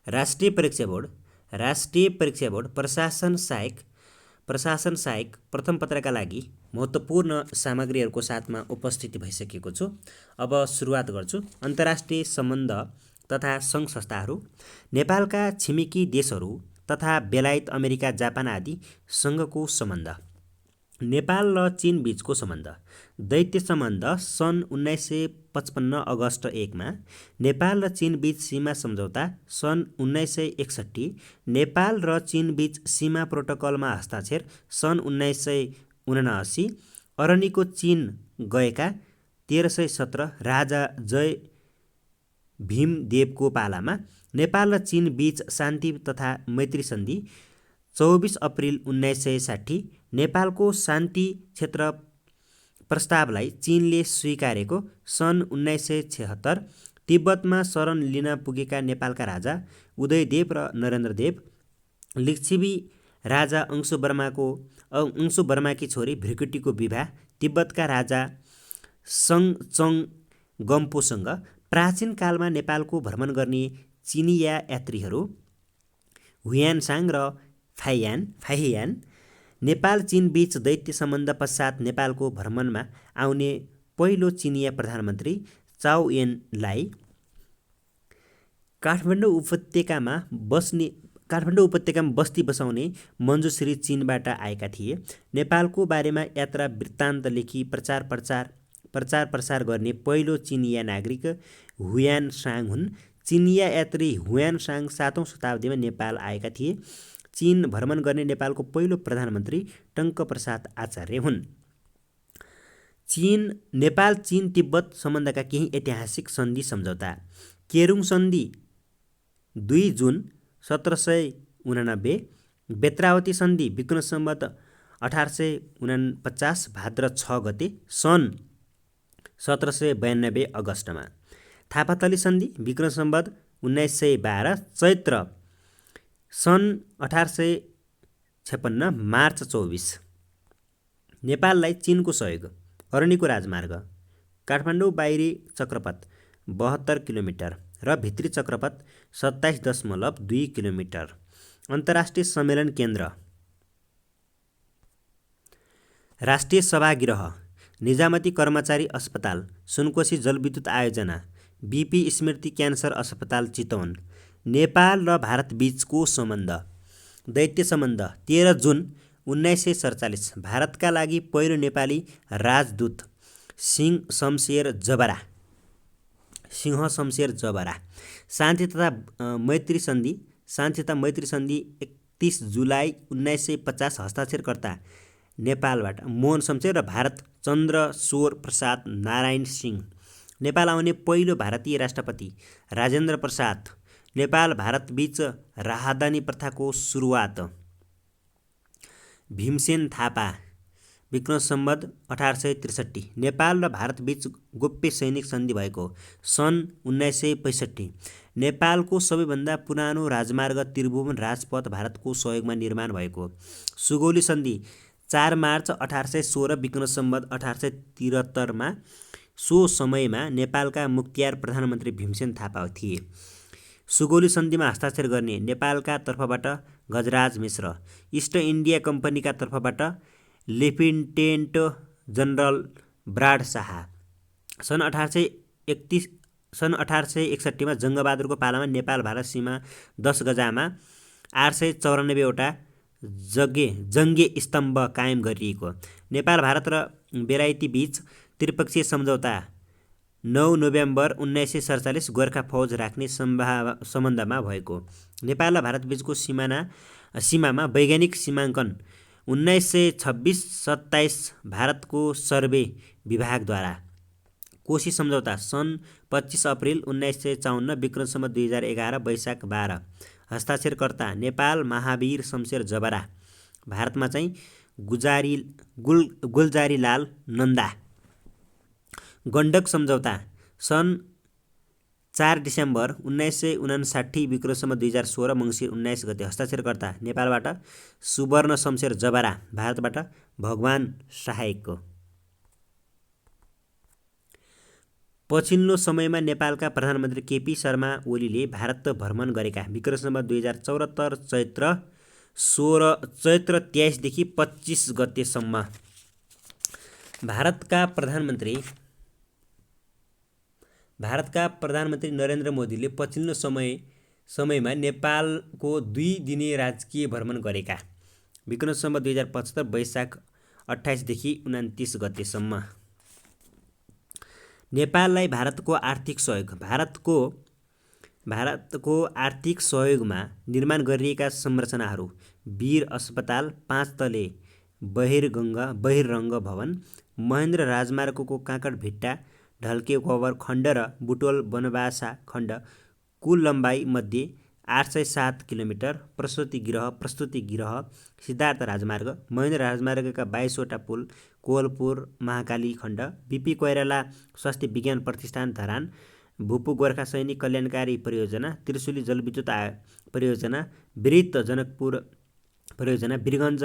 राष्ट्रिय परीक्षा बोर्ड प्रशासन सहायक प्रथम पत्रका लागि महत्त्वपूर्ण सामग्रीहरूको साथमा उपस्थित भइसकेको छु। अब सुरुवात गर्छु। अन्तर्राष्ट्रिय सम्बन्ध तथा सङ्घ संस्थाहरू, नेपालका छिमेकी देशहरू तथा बेलायत, अमेरिका, जापान आदि सँगको सम्बन्ध, नेपाल र चीन बीचको सम्बन्ध, दैत्य सम्बन्ध सन् 1955 अगस्ट 1 मा, नेपाल र चीन बीच सीमा सम्झौता सन् 1961, नेपाल र चीन बीच सीमा प्रोटोकलमा हस्ताक्षर सन् 1979, अरनिको चीन गएका 1317 राजा जय भीमदेवको पालामा नेपाल र चीन बीच शान्ति तथा मैत्री सन्धि 24 अप्रिल 1960, नेपालको शान्ति क्षेत्र प्रस्तावलाई चीनले स्वीकारेको सन् 1976, तिब्बतमा शरण लिन पुगेका नेपालका राजा उदयदेव र नरेन्द्रदेव, लिच्छवी राजा अंशु वर्माकी छोरी भृकुटीको विवाह, तिब्बतका राजा सङचङ गम्पोसँग, प्राचीन कालमा नेपालको भ्रमण गर्ने चिनिया यात्रीहरू हुयानसाङ र फाहियान, नेपाल चीन बीच दैत्य सम्बन्ध पश्चात नेपालको भ्रमणमा आउने पहिलो चिनिया प्रधानमन्त्री चाउ एन लाई, काठमाडौँ उपत्यकामा बस्ती बसाउने मञ्जुश्री चीनबाट आएका थिए। नेपालको बारेमा यात्रा वृत्तान्त लेखी प्रचार प्रसार गर्ने पहिलो चिनिया नागरिक हुयानसाङ हुन्। चिनिया यात्री हुयानसाङ 7औं शताब्दीमा नेपाल आएका थिए। चीन भ्रमण गर्ने नेपालको पहिलो प्रधानमन्त्री टङ्कप्रसाद आचार्य हुन्। नेपाल चीन तिब्बत सम्बन्धका केही ऐतिहासिक सन्धि सम्झौता। केरुङ सन्धि 2 जुन 1789, बेत्रावती सन्धि विक्रम सम्वत 1849 भाद्र 6 गते सन् 1792 अगस्टमा, थापाथली सन्धि विक्रम सम्वत 1912 चैत्र सन् 1856 मार्च 24, नेपाललाई चीनको सहयोग, अरनिको राजमार्ग, काठमाडौँ बाहिरी चक्रपथ 72 किलोमिटर र भित्री चक्रपथ 27.2 किलोमिटर, अन्तर्राष्ट्रिय सम्मेलन केन्द्र, राष्ट्रिय सभागृह, निजामती कर्मचारी अस्पताल, सुनकोशी जलविद्युत आयोजना, बीपी स्मृति क्यान्सर अस्पताल चितवन, नेपाल र भारत बीचको सम्बन्ध, दैत्य सम्बन्ध 13 जुन 1947, भारतका लागि पहिलो नेपाली राजदूत सिंह शमशेर जबरा, शान्ति तथा मैत्री सन्धि 31 जुलाई 1950, हस्ताक्षरकर्ता नेपालबाट मोहन शमशेर र भारत चन्द्रशोर प्रसाद नारायण सिंह, नेपाल आउने पहिलो भारतीय राष्ट्रपति राजेन्द्र प्रसाद, नेपाल भारत बीच राहदानी प्रथाको सुरुवात, भीमसेन थापा, विक्रम सम्वत 1863, नेपाल र भारत बीच गोप्य सैनिक सन्धि भएको सन् 1965, नेपालको सबैभन्दा पुरानो राजमार्ग त्रिभुवन राजपथ भारतको सहयोगमा निर्माण भएको, सुगौली सन्धि 4 मार्च 1816 विक्रम सम्वत 1873 मा, सो समयमा नेपालका मुख्तियार प्रधानमन्त्री भीमसेन थापा थिए। सुगौली सन्धिमा हस्ताक्षर गर्ने नेपालका तर्फबाट गजराज मिश्र, इस्ट इन्डिया कम्पनीका तर्फबाट लेफ्टिनेन्ट जनरल ब्राड शाह, सन् 1861 मा जङ्गबहादुरको पालामा नेपाल भारत सीमा 10 गजामा 894 वटा जङ्गे स्तम्भ कायम गरिएको, नेपाल भारत र बेलायती बीच त्रिपक्षीय सम्झौता 9 नोभेम्बर 1947 गोर्खा फौज राख्ने सम्बन्धमा भएको, नेपाल र भारत बीचको सीमामा वैज्ञानिक सीमाङ्कन 1926-27 भारतको सर्वे विभागद्वारा, कोशी सम्झौता सन् 25 अप्रिल 1954 विक्रम सम्वत 2011 वैशाख 12, हस्ताक्षरकर्ता नेपाल महावीर शमशेर जबरा, भारतमा चाहिँ गुलजारीलाल नन्दा, गण्डक सम्झौता सन् 4 डिसेम्बर 1959 विक्रम सम्वत 2016 मङ्सिर 19 गते, हस्ताक्षरकर्ता नेपालबाट सुवर्ण शमशेर जबरा, भारतबाट भगवान सहायको, पछिल्लो समयमा नेपालका प्रधानमन्त्री केपी शर्मा ओलीले भारत भ्रमण गरेका विक्रम 2074 चैत्र 23 देखि 25 गतेसम्म भारतका प्रधानमन्त्री नरेन्द्र मोदीले पछिल्लो समयमा नेपालको 2 दिने राजकीय भ्रमण गरेका विक्रम 2075 वैशाख 28 देखि 29 गतेसम्म नेपाललाई भारतको आर्थिक सहयोगमा निर्माण गरिएका संरचनाहरू वीर अस्पताल 5 तले बहिरङ्ग भवन महेन्द्र राजमार्गको काँकडभिट्टा ढल्के कवर खण्ड र बुटवल बनबासा खण्ड कुल लम्बाइ मध्ये 807 किलोमिटर प्रस्तुति गृह सिद्धार्थ राजमार्ग महेन्द्र राजमार्गका 22 वटा पुल कोवलपुर महाकाली खण्ड बिपी कोइराला स्वास्थ्य विज्ञान प्रतिष्ठान धरान भूपू गोर्खा सैनिक कल्याणकारी परियोजना त्रिशुली जलविद्युत परियोजना वृत्त जनकपुर परियोजना वीरगञ्ज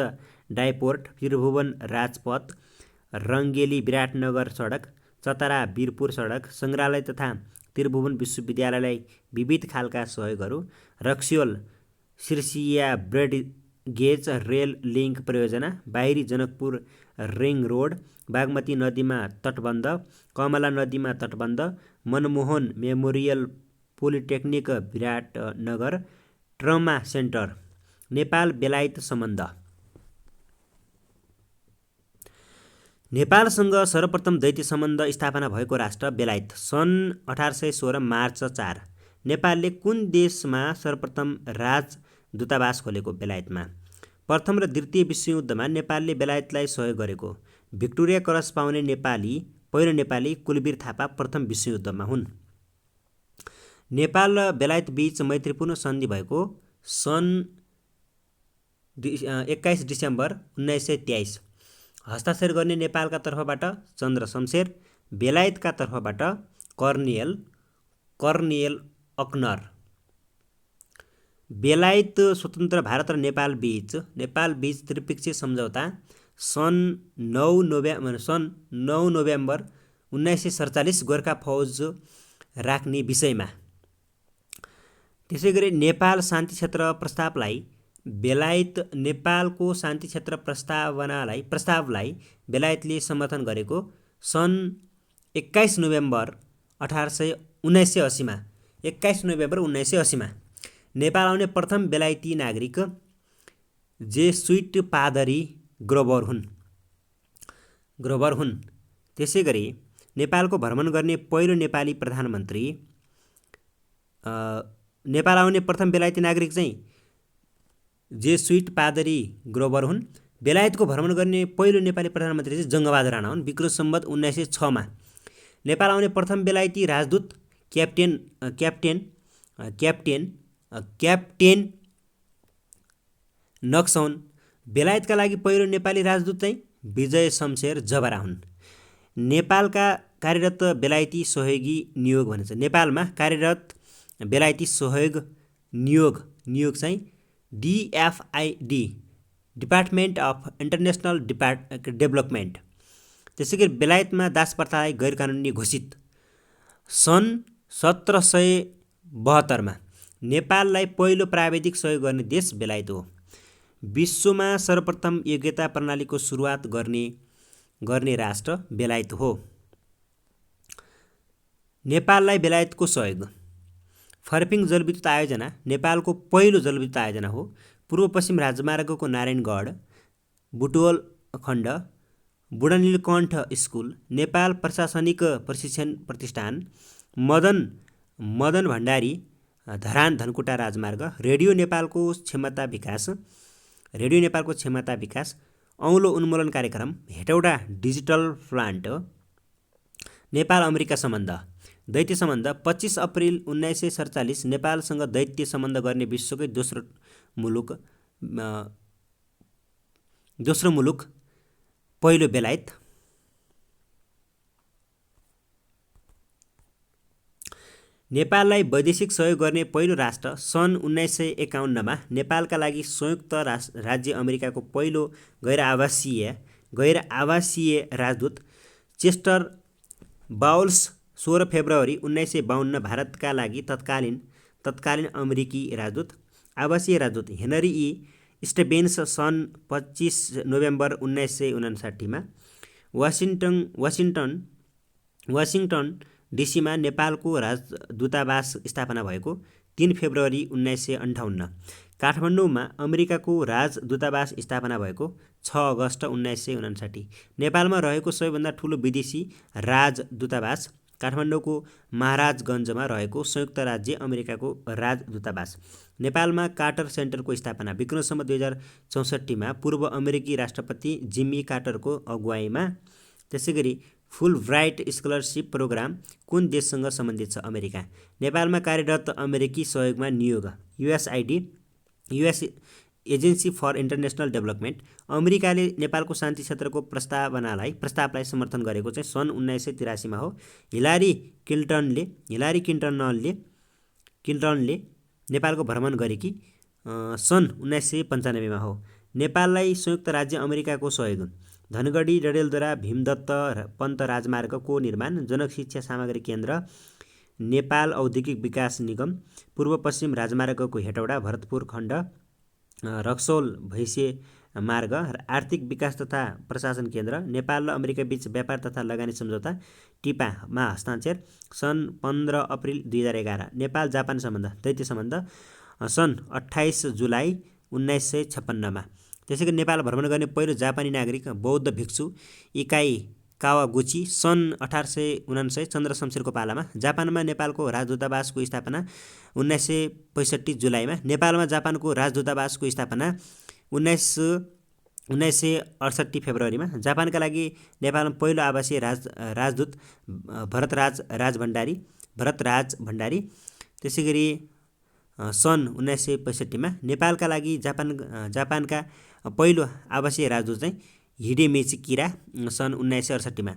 डाइपोर्ट त्रिभुवन राजपथ रङ्गेली विराटनगर सडक चतरा वीरपुर सडक सङ्ग्रहालय तथा त्रिभुवन विश्वविद्यालयलाई विविध खालका सहयोगहरू रक्सियोल सिर्सिया ब्रेड गेज रेल लिङ्क परियोजना बाहिरी जनकपुर रिङ रोड बागमती नदीमा तटबन्ध कमला नदीमा तटबन्ध Manmohan memorial polytechnic Biratnagar trauma centre Nepal Belayat सम्बन्ध नेपालसँग सर्वप्रथम दैत्य सम्बन्ध स्थापना भएको राष्ट्र बेलायत सन् 1816 मार्च 4 नेपालले कुन देशमा सर्वप्रथम राजदूतावास खोलेको बेलायतमा प्रथम र द्वितीय विश्वयुद्धमा नेपालले बेलायतलाई सहयोग गरेको भिक्टोरिया क्रस पाउने पहिलो नेपाली कुलवीर थापा प्रथम विश्वयुद्धमा हुन् नेपाल र बेलायत बीच मैत्रीपूर्ण सन्धि भएको सन् 21 डिसेम्बर 1923 हस्ताक्षर गर्ने नेपालका तर्फबाट चन्द्र शमशेर बेलायतका तर्फबाट कर्नेल अक्नर बेलायत स्वतन्त्र भारत र नेपाल बीच त्रिपक्षीय सम्झौता सन् 9 नोभेम्बर 1947 गोर्खा फौज राख्ने विषयमा त्यसैगरी नेपाल शान्ति क्षेत्र प्रस्तावलाई बेलायत नेपालको शान्ति क्षेत्र प्रस्तावलाई बेलायतले समर्थन गरेको सन् 21 नोभेम्बर 1980 मा नेपाल आउने प्रथम बेलायती नागरिक जेसुइट पादरी ग्रोवर हुन् त्यसैगरी नेपालको भ्रमण गर्ने पहिलो नेपाली प्रधानमन्त्री नेपाल आउने प्रथम बेलायती नागरिक चाहिँ जेसुइट पादरी ग्रोवर हुन् बेलायतको भ्रमण गर्ने पहिलो नेपाली प्रधानमन्त्री चाहिँ जङ्गबहादुर राणा हुन् विक्रम सम्वत 1906 मा नेपाल आउने प्रथम बेलायती राजदूत क्याप्टेन नक्सन बेलायतका लागि पहिलो नेपाली राजदूत चाहिँ विजय शमशेर जबरा हुन् नेपालका कार्यरत बेलायती सहयोगी नियोग भनिन्छ नेपालमा कार्यरत बेलायती सहयोग नियोग चाहिँ DFID department of international development त्यसैगरी बेलायतमा दास प्रथालाई गैरकानुनी घोषित सन् 1772 मा नेपाललाई पहिलो प्राविधिक सहयोग गर्ने देश बेलायत हो विश्वमा सर्वप्रथम योग्यता प्रणालीको सुरुवात गर्ने राष्ट्र बेलायत हो नेपाललाई बेलायतको सहयोग फर्पिङ जलविद्युत आयोजना नेपालको पहिलो जलविद्युत आयोजना हो पूर्व पश्चिम राजमार्गको नारायणगढ बुटवल खण्ड बुढानीलकण्ठ स्कुल नेपाल प्रशासनिक प्रशिक्षण प्रतिष्ठान मदन भण्डारी धरान धनकुटा राजमार्ग रेडियो नेपालको क्षमता विकास औलो उन्मूलन कार्यक्रम Hetauda digital plant Nepal America सम्बन्ध दैत्य सम्बन्ध 25 अप्रिल 1947 नेपालसँग दैत्य सम्बन्ध गर्ने विश्वकै दोस्रो मुलुक पहिलो बेलायत नेपाललाई वैदेशिक सहयोग गर्ने पहिलो राष्ट्र सन् 1951 मा नेपालका लागि संयुक्त राज्य अमेरिकाको पहिलो गैर आवासीय राजदूत चेस्टर बाउल्स 16 फेब्रुअरी 1952 भारतका लागि तत्कालीन अमेरिकी राजदूत आवासीय राजदूत हेनरी ई स्टेभेन्स सन् 25 नोभेम्बर 1959 मा वासिङटन डिसीमा नेपालको राजदूतावास स्थापना भएको 3 फेब्रुअरी 1958 काठमाडौँमा अमेरिकाको राजदूतावास स्थापना भएको 6 अगस्त 1959 नेपालमा रहेको सबैभन्दा ठुलो विदेशी राजदूतावास काठमाडौँको महाराजगञ्जमा रहेको संयुक्त राज्य अमेरिकाको राजदूतावास नेपालमा कार्टर सेन्टरको स्थापना विक्रम सम्वत 2064 मा पूर्व अमेरिकी राष्ट्रपति जिम्मी कार्टरको अगुवाईमा। त्यसैगरी फुलब्राइट स्कलरसिप प्रोग्राम कुन देशसँग सम्बन्धित छ? अमेरिका। नेपालमा कार्यरत अमेरिकी सहयोगमा नियोग USAID US agency for international development अमेरिकाले नेपालको शान्ति क्षेत्रको प्रस्तावलाई समर्थन गरेको चाहिँ सन् 1983 मा हो। हिलारी क्लिन्टनले नेपालको भ्रमण गरेकी सन् 1995 मा हो। नेपाललाई संयुक्त राज्य अमेरिकाको सहयोग धनगढी डडेलद्वारा भीमदत्त पन्त राजमार्गको निर्माण जनक शिक्षा सामग्री केन्द्र नेपाल औद्योगिक विकास निगम पूर्व पश्चिम राजमार्गको हेटौडा भरतपुर खण्ड रक्सौल भैँसे मार्ग आर्थिक विकास तथा प्रशासन केन्द्र नेपाल र अमेरिका बीच व्यापार तथा लगानी सम्झौता टिपामा हस्ताक्षर सन् 15 अप्रिल 2011 नेपाल जापान सम्बन्ध दैत्य सम्बन्ध सन् 28 जुलाई 1956 मा। त्यसैगरी नेपाल भ्रमण गर्ने पहिलो जापानी नागरिक बौद्ध भिक्षु इकाई कावागुची सन् 1859 चन्द्र शमशेरको पालामा। जापानमा नेपालको राजदूतावासको स्थापना 1965 जुलाईमा। नेपालमा जापानको राजदूतावासको स्थापना 1968 फेब्रुअरीमा। जापानका लागि नेपालमा पहिलो आवासीय राजदूत भरतराज भण्डारी। त्यसैगरी सन् 1965 मा नेपालका लागि जापानका पहिलो आवासीय राजदूत चाहिँ हिडेमिची किरा सन् 1968 मा।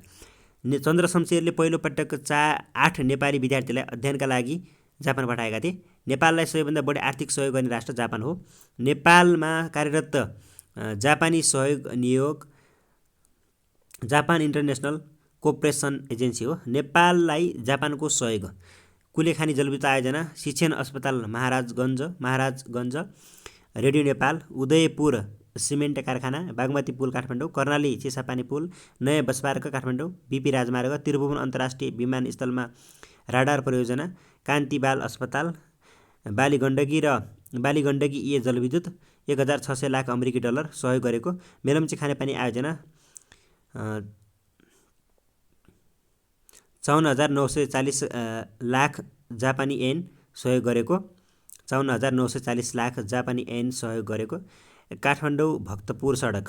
चन्द्र शमशेरले पहिलो पटक 8 नेपाली विद्यार्थीलाई अध्ययनका लागि जापान पठाएका थिए। नेपाललाई सबैभन्दा बढी आर्थिक सहयोग गर्ने राष्ट्र जापान हो। नेपालमा कार्यरत जापानी सहयोग नियोग जापान इन्टरनेसनल कोअपरेसन एजेन्सी हो। नेपाललाई जापानको सहयोग कुलेखानी जलविद्युत आयोजना शिक्षण अस्पताल महाराजगञ्ज रेडियो नेपाल उदयपुर सिमेन्ट कारखाना बागमती पुल काठमाडौँ कर्णाली चिसापानी पुल नयाँ बस पार्क काठमाडौँ बीपी राजमार्ग त्रिभुवन अन्तर्राष्ट्रिय विमानस्थलमा राडार परियोजना कान्ति बाल अस्पताल बालीगण्डकी जलविद्युत 1600 लाख अमेरिकी डलर सहयोग गरेको मेलम्ची खानेपानी आयोजना 54940 लाख जापानी येन सहयोग गरेको काठमाडौँ भक्तपुर सडक